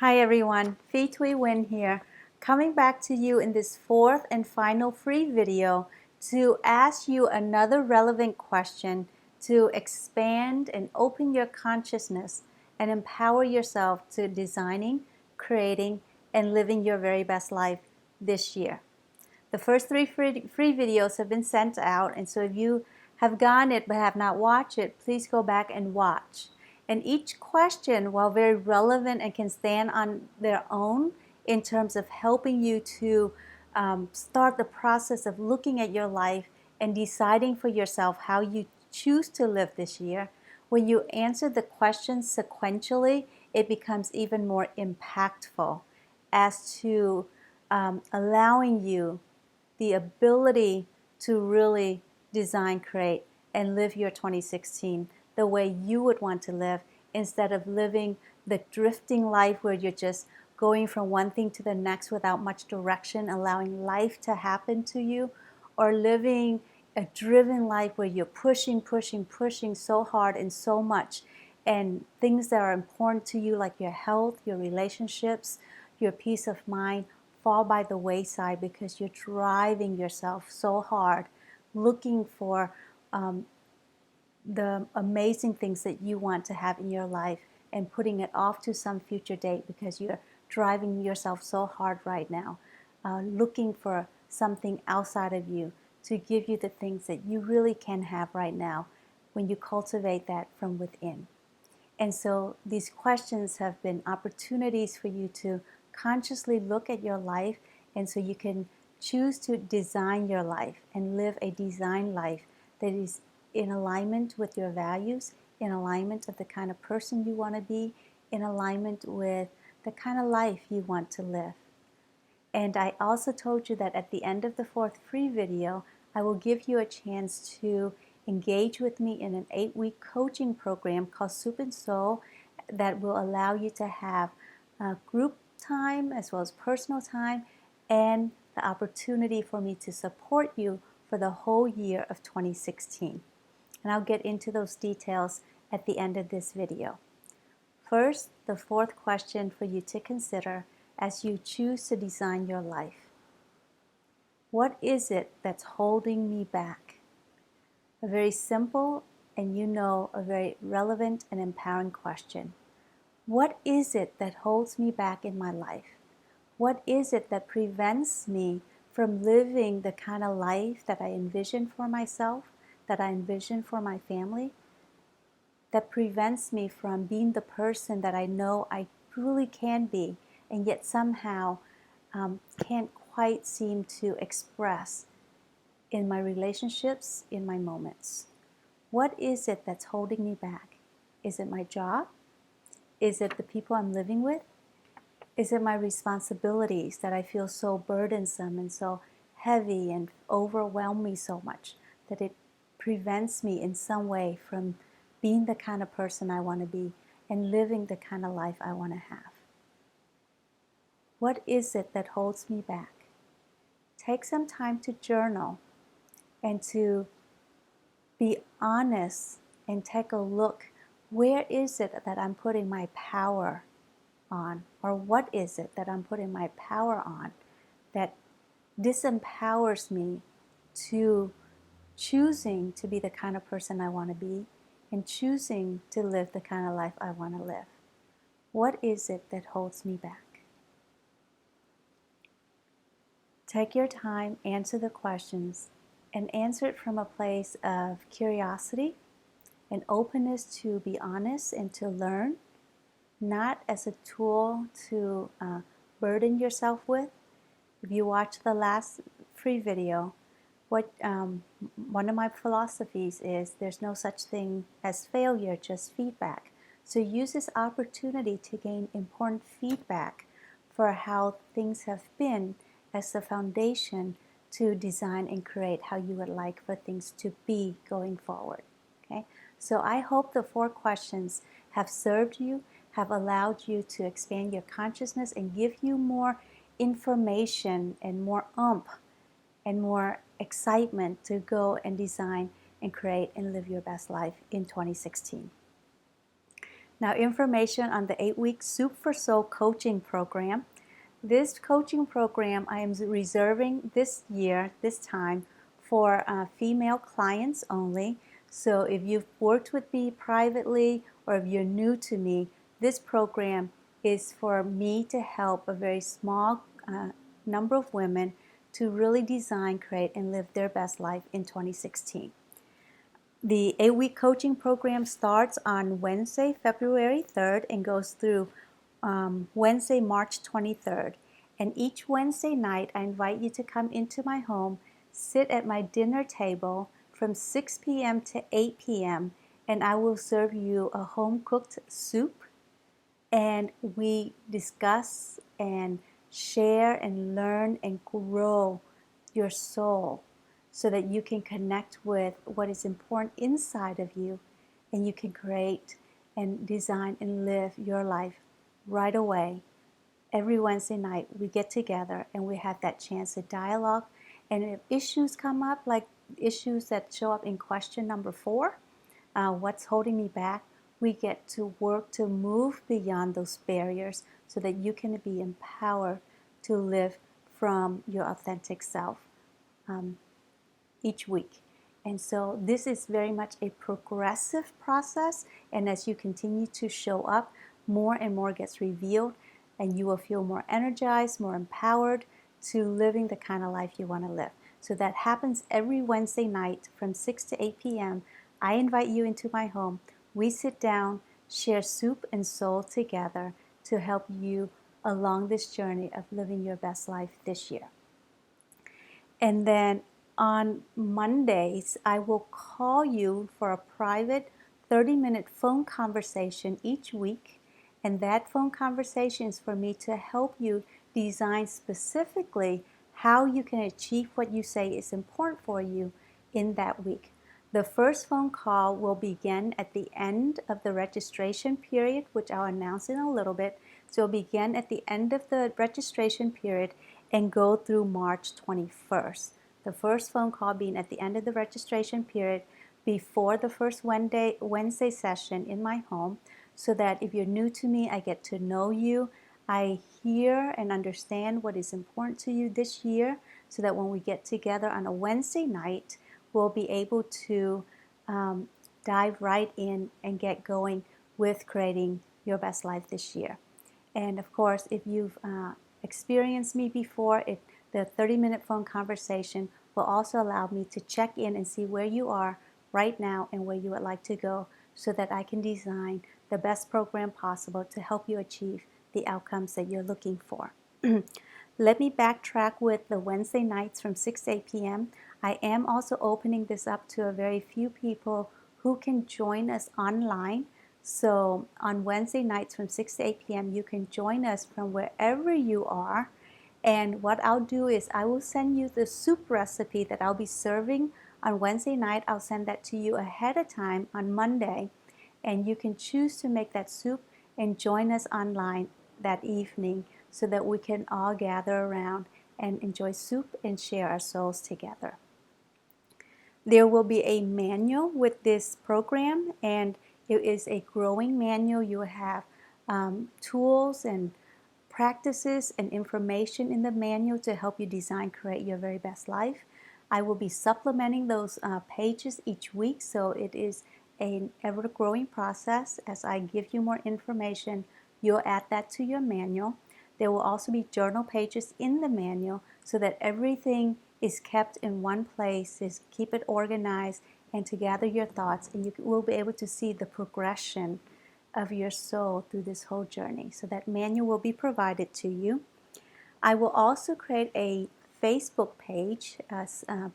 Hi everyone, Fei Tui Win here, coming back to you in this fourth and final free video to ask you another relevant question to expand and open your consciousness and empower yourself to designing, creating, and living your very best life this year. The first three free videos have been sent out, and so if you have gotten it but have not watched it, please go back and watch. And each question, while very relevant and can stand on their own in terms of helping you to start the process of looking at your life and deciding for yourself how you choose to live this year, when you answer the questions sequentially, it becomes even more impactful as to allowing you the ability to really design, create, and live your 2016 the way you would want to live, instead of living the drifting life where you're just going from one thing to the next without much direction, allowing life to happen to you, or living a driven life where you're pushing so hard and so much, and things that are important to you like your health, your relationships, your peace of mind fall by the wayside because you're driving yourself so hard looking for the amazing things that you want to have in your life and putting it off to some future date because you're driving yourself so hard right now, looking for something outside of you to give you the things that you really can have right now when you cultivate that from within. And so these questions have been opportunities for you to consciously look at your life, and so you can choose to design your life and live a designed life that is in alignment with your values, in alignment of the kind of person you want to be, in alignment with the kind of life you want to live. And I also told you that at the end of the fourth free video, I will give you a chance to engage with me in an 8-week coaching program called Soup and Soul that will allow you to have group time as well as personal time, and the opportunity for me to support you for the whole year of 2016. And I'll get into those details at the end of this video. First, the fourth question for you to consider as you choose to design your life. What is it that's holding me back? A very simple and a very relevant and empowering question. What is it that holds me back in my life? What is it that prevents me from living the kind of life that I envision for myself, that I envision for my family, that prevents me from being the person that I know I truly can be, and yet somehow can't quite seem to express in my relationships, in my moments? What is it that's holding me back? Is it my job? Is it the people I'm living with? Is it my responsibilities that I feel so burdensome and so heavy and overwhelm me so much that it prevents me in some way from being the kind of person I want to be and living the kind of life I want to have? What is it that holds me back? Take some time to journal and to be honest and take a look. Where is it that I'm putting my power on? Or what is it that I'm putting my power on that disempowers me to choosing to be the kind of person I want to be and choosing to live the kind of life I want to live? What is it that holds me back? Take your time, answer the questions, and answer it from a place of curiosity and openness to be honest and to learn, not as a tool to burden yourself with. If you watch the last free video, one of my philosophies is there's no such thing as failure, just feedback. So use this opportunity to gain important feedback for how things have been as the foundation to design and create how you would like for things to be going forward. Okay? So I hope the 4 questions have served you, have allowed you to expand your consciousness and give you more information and more and more excitement to go and design and create and live your best life in 2016. Now, information on the 8-week Soup for Soul coaching program. This coaching program I am reserving this time, for female clients only. So if you've worked with me privately or if you're new to me, this program is for me to help a very small number of women to really design, create, and live their best life in 2016. The 8-week coaching program starts on Wednesday, February 3rd and goes through Wednesday, March 23rd. And each Wednesday night, I invite you to come into my home, sit at my dinner table from 6 p.m. to 8 p.m., and I will serve you a home-cooked soup, and we discuss and share and learn and grow your soul so that you can connect with what is important inside of you, and you can create and design and live your life right away. Every Wednesday night we get together and we have that chance to dialogue, and if issues come up, like issues that show up in question number 4, what's holding me back, we get to work to move beyond those barriers so that you can be empowered to live from your authentic self each week. And so this is very much a progressive process, and as you continue to show up, more and more gets revealed, and you will feel more energized, more empowered to living the kind of life you want to live. So that happens every Wednesday night from 6 to 8 p.m. I invite you into my home. We sit down, share soup and soul together to help you along this journey of living your best life this year. And then on Mondays, I will call you for a private 30-minute phone conversation each week. And that phone conversation is for me to help you design specifically how you can achieve what you say is important for you in that week. The first phone call will begin at the end of the registration period, which I'll announce in a little bit. So it'll begin at the end of the registration period and go through March 21st. The first phone call being at the end of the registration period before the first Wednesday session in my home, so that if you're new to me, I get to know you. I hear and understand what is important to you this year, so that when we get together on a Wednesday night, we'll be able to dive right in and get going with creating your best life this year. And of course, if you've experienced me before, the 30-minute phone conversation will also allow me to check in and see where you are right now and where you would like to go, so that I can design the best program possible to help you achieve the outcomes that you're looking for. Let me backtrack with the Wednesday nights from 6 to 8 p.m. I am also opening this up to a very few people who can join us online. So on Wednesday nights from 6 to 8 p.m., you can join us from wherever you are. And what I'll do is I will send you the soup recipe that I'll be serving on Wednesday night. I'll send that to you ahead of time on Monday. And you can choose to make that soup and join us online that evening so that we can all gather around and enjoy soup and share our souls together. There will be a manual with this program, and it is a growing manual. You will have tools and practices and information in the manual to help you design, create your very best life. I will be supplementing those pages each week, so it is an ever-growing process. As I give you more information, you'll add that to your manual. There will also be journal pages in the manual so that everything is kept in one place, is keep it organized, and to gather your thoughts, and you will be able to see the progression of your soul through this whole journey. So that manual will be provided to you. I will also create a Facebook page, a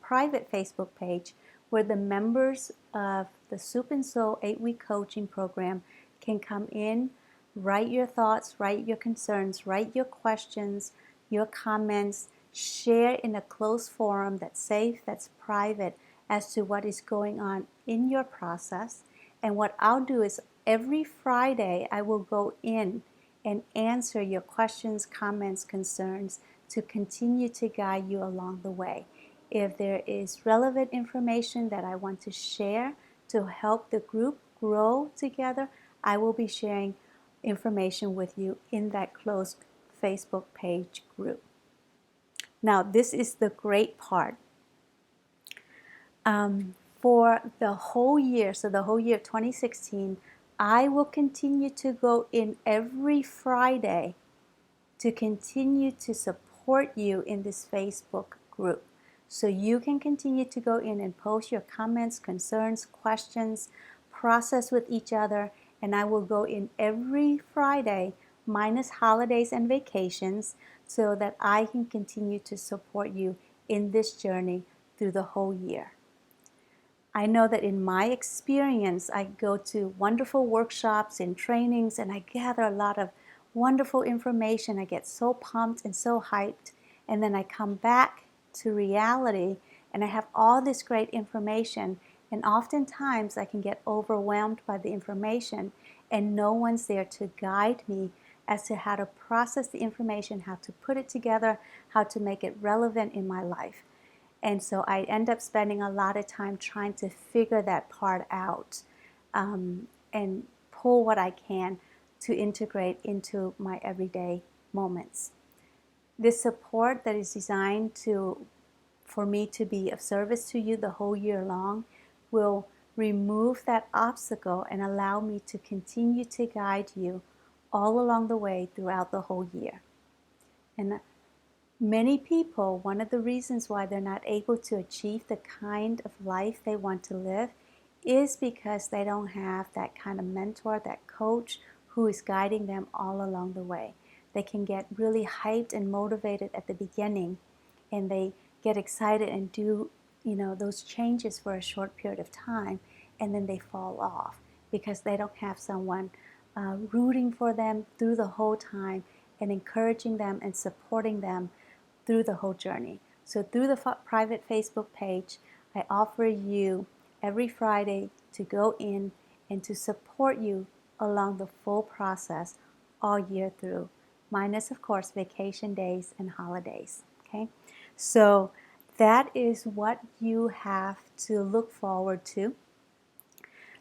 private Facebook page, where the members of the Soup and Soul 8-week coaching program can come in, write your thoughts, write your concerns, write your questions, your comments, share in a closed forum that's safe, that's private, as to what is going on in your process. And what I'll do is every Friday I will go in and answer your questions, comments, concerns to continue to guide you along the way. If there is relevant information that I want to share to help the group grow together, I will be sharing information with you in that closed Facebook page group. Now, this is the great part. For the whole year, so the whole year of 2016, I will continue to go in every Friday to continue to support you in this Facebook group. So you can continue to go in and post your comments, concerns, questions, process with each other, and I will go in every Friday, minus holidays and vacations, so that I can continue to support you in this journey through the whole year. I know that in my experience, I go to wonderful workshops and trainings, and I gather a lot of wonderful information. I get so pumped and so hyped, and then I come back to reality and I have all this great information, and oftentimes I can get overwhelmed by the information and no one's there to guide me as to how to process the information, how to put it together, how to make it relevant in my life. And so I end up spending a lot of time trying to figure that part out, and pull what I can to integrate into my everyday moments. This support that is designed for me to be of service to you the whole year long will remove that obstacle and allow me to continue to guide you all along the way throughout the whole year. And many people, one of the reasons why they're not able to achieve the kind of life they want to live is because they don't have that kind of mentor, that coach who is guiding them all along the way. They can get really hyped and motivated at the beginning, and they get excited and do, those changes for a short period of time, and then they fall off because they don't have someone rooting for them through the whole time and encouraging them and supporting them through the whole journey. So through the private Facebook page, I offer you every Friday to go in and to support you along the full process all year through, minus, of course, vacation days and holidays. Okay, so that is what you have to look forward to.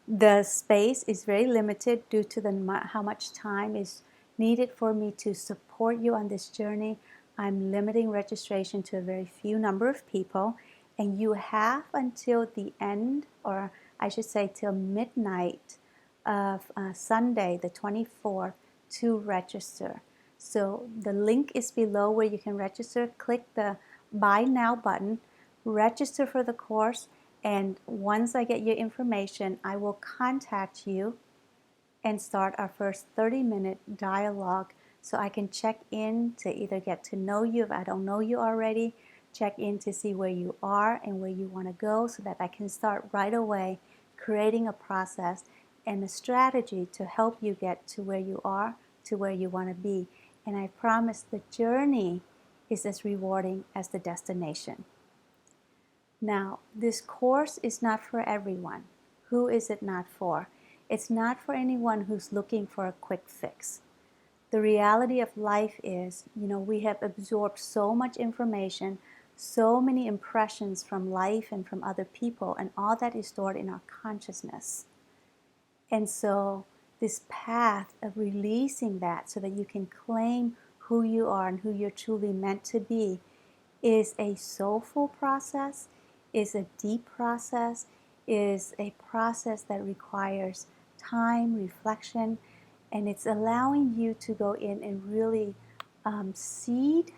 The space is very limited due to how much time is needed for me to support you on this journey. I'm limiting registration to a very few number of people, and you have until the end, or I should say till midnight of Sunday, the 24th, to register. So the link is below where you can register. Click the Buy Now button, register for the course, and once I get your information, I will contact you and start our first 30-minute dialogue so I can check in to either get to know you if I don't know you already, check in to see where you are and where you want to go so that I can start right away creating a process and a strategy to help you get to where you are, to where you want to be. And I promise the journey is as rewarding as the destination. Now, this course is not for everyone. Who is it not for? It's not for anyone who's looking for a quick fix. The reality of life is, we have absorbed so much information, so many impressions from life and from other people, and all that is stored in our consciousness. And so this path of releasing that so that you can claim who you are and who you're truly meant to be is a soulful process, is a deep process, is a process that requires time, reflection, and it's allowing you to go in and really seed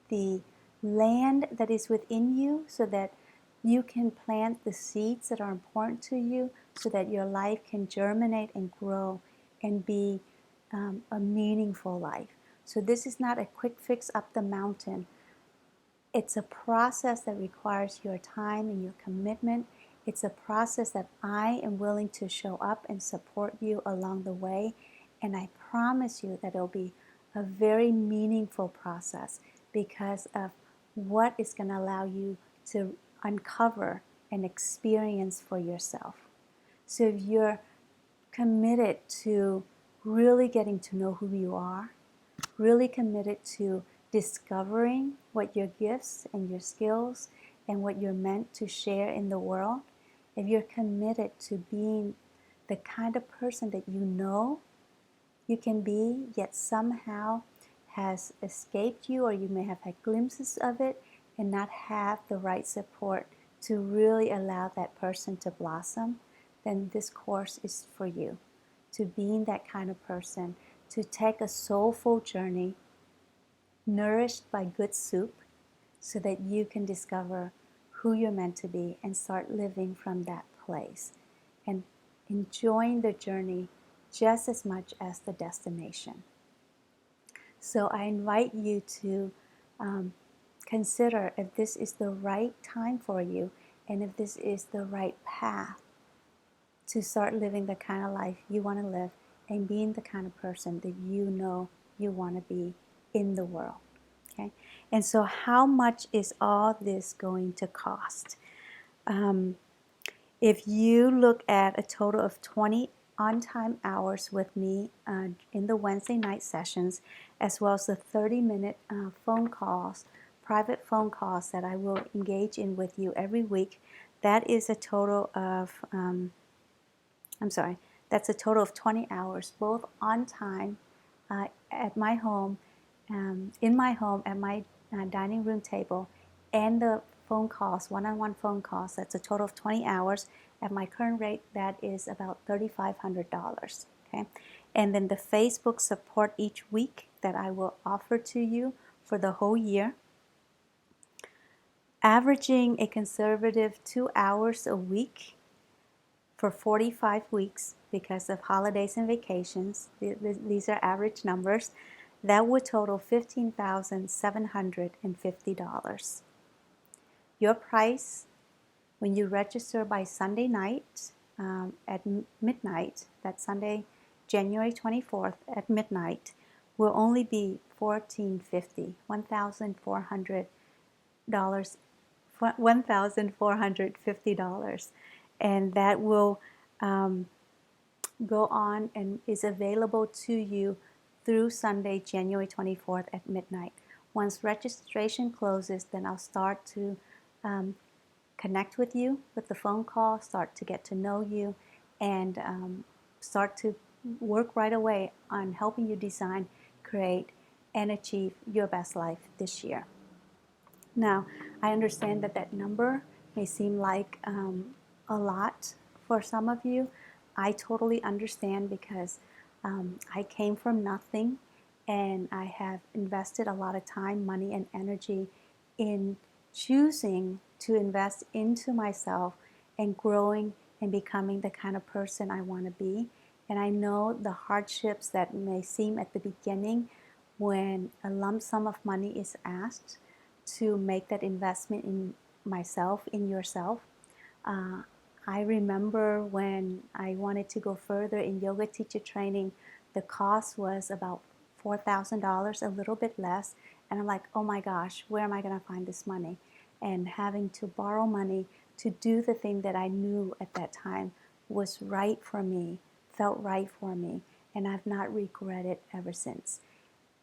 the land that is within you so that you can plant the seeds that are important to you so that your life can germinate and grow and be a meaningful life. So this is not a quick fix up the mountain. It's a process that requires your time and your commitment. It's a process that I am willing to show up and support you along the way. And I promise you that it'll be a very meaningful process because of what is going to allow you to uncover and experience for yourself. So if you're committed to really getting to know who you are, really committed to discovering what your gifts and your skills and what you're meant to share in the world, if you're committed to being the the kind of person that you know you can be, yet somehow has escaped you, or you may have had glimpses of it and not have the right support to really allow that person to blossom, then this course is for you. To being that kind of person, to take a soulful journey nourished by good soup so that you can discover who you're meant to be and start living from that place and enjoying the journey just as much as the destination. So I invite you to consider if this is the right time for you and if this is the right path to start living the kind of life you want to live and being the kind of person that you know you want to be in the world. Okay? And so how much is all this going to cost? If you look at a total of 20 on-time hours with me in the Wednesday night sessions, as well as the 30-minute phone calls, private phone calls that I will engage in with you every week, that is a total of, that's a total of 20 hours, both on time at my home, in my home, at my dining room table, and the phone calls, one-on-one phone calls. That's a total of 20 hours. At my current rate, that is about $3,500. Okay, and then the Facebook support each week that I will offer to you for the whole year, averaging a conservative 2 hours a week for 45 weeks because of holidays and vacations. These are average numbers. That would total $15,750. Your price when you register by Sunday night at midnight, that's Sunday, January 24th at midnight, will only be $1,450, $1,450. And that will go on and is available to you through Sunday, January 24th at midnight. Once registration closes, then I'll start to connect with you with the phone call, start to get to know you, and start to work right away on helping you design, create, and achieve your best life this year. Now, I understand that that number may seem like a lot for some of you. I totally understand because I came from nothing and I have invested a lot of time, money, and energy in choosing to invest into myself and growing and becoming the kind of person I want to be. And I know the hardships that may seem at the beginning when a lump sum of money is asked to make that investment in myself, in yourself. I remember when I wanted to go further in yoga teacher training, the cost was about $4,000, a little bit less. And I'm like, oh my gosh, where am I going to find this money? And having to borrow money to do the thing that I knew at that time was right for me, felt right for me, and I've not regretted ever since.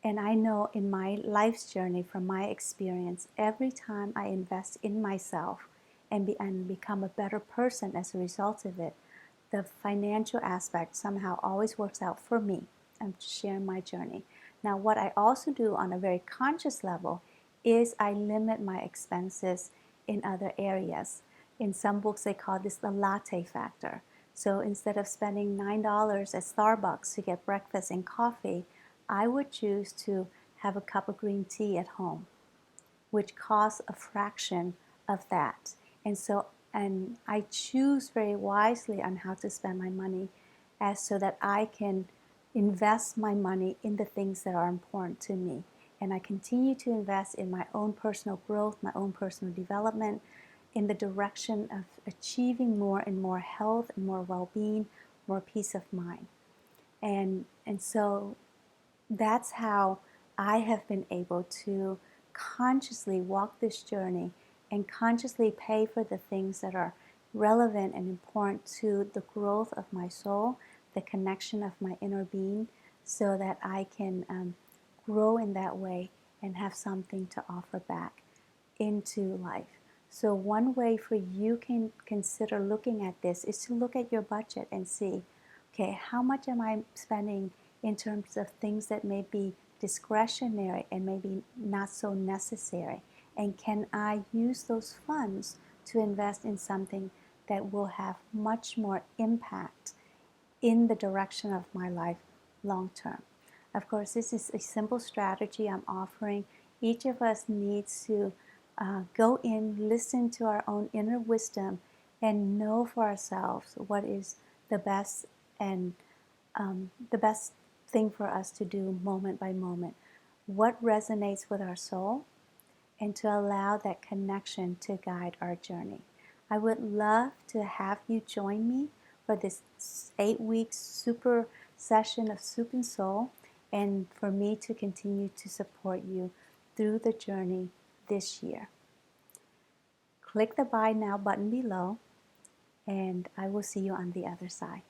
And I know in my life's journey, from my experience, every time I invest in myself and become a better person as a result of it, the financial aspect somehow always works out for me. I'm sharing my journey. Now, what I also do on a very conscious level is I limit my expenses in other areas. In some books, they call this the latte factor. So instead of spending $9 at Starbucks to get breakfast and coffee, I would choose to have a cup of green tea at home, which costs a fraction of that. And I choose very wisely on how to spend my money so that I can invest my money in the things that are important to me. And I continue to invest in my own personal growth, my own personal development, in the direction of achieving more and more health and more well-being, more peace of mind. And so that's how I have been able to consciously walk this journey and consciously pay for the things that are relevant and important to the growth of my soul, the connection of my inner being, so that I can grow in that way and have something to offer back into life. So one way for you can consider looking at this is to look at your budget and see Okay, how much am I spending in terms of things that may be discretionary and maybe not so necessary? And can I use those funds to invest in something that will have much more impact in the direction of my life long term? Of course, this is a simple strategy I'm offering. Each of us needs to go in, listen to our own inner wisdom, and know for ourselves what is the best and the best thing for us to do moment by moment. What resonates with our soul, and to allow that connection to guide our journey. I would love to have you join me for this 8-week super session of Soup and Soul, and for me to continue to support you through the journey this year. Click the Buy Now button below, and I will see you on the other side.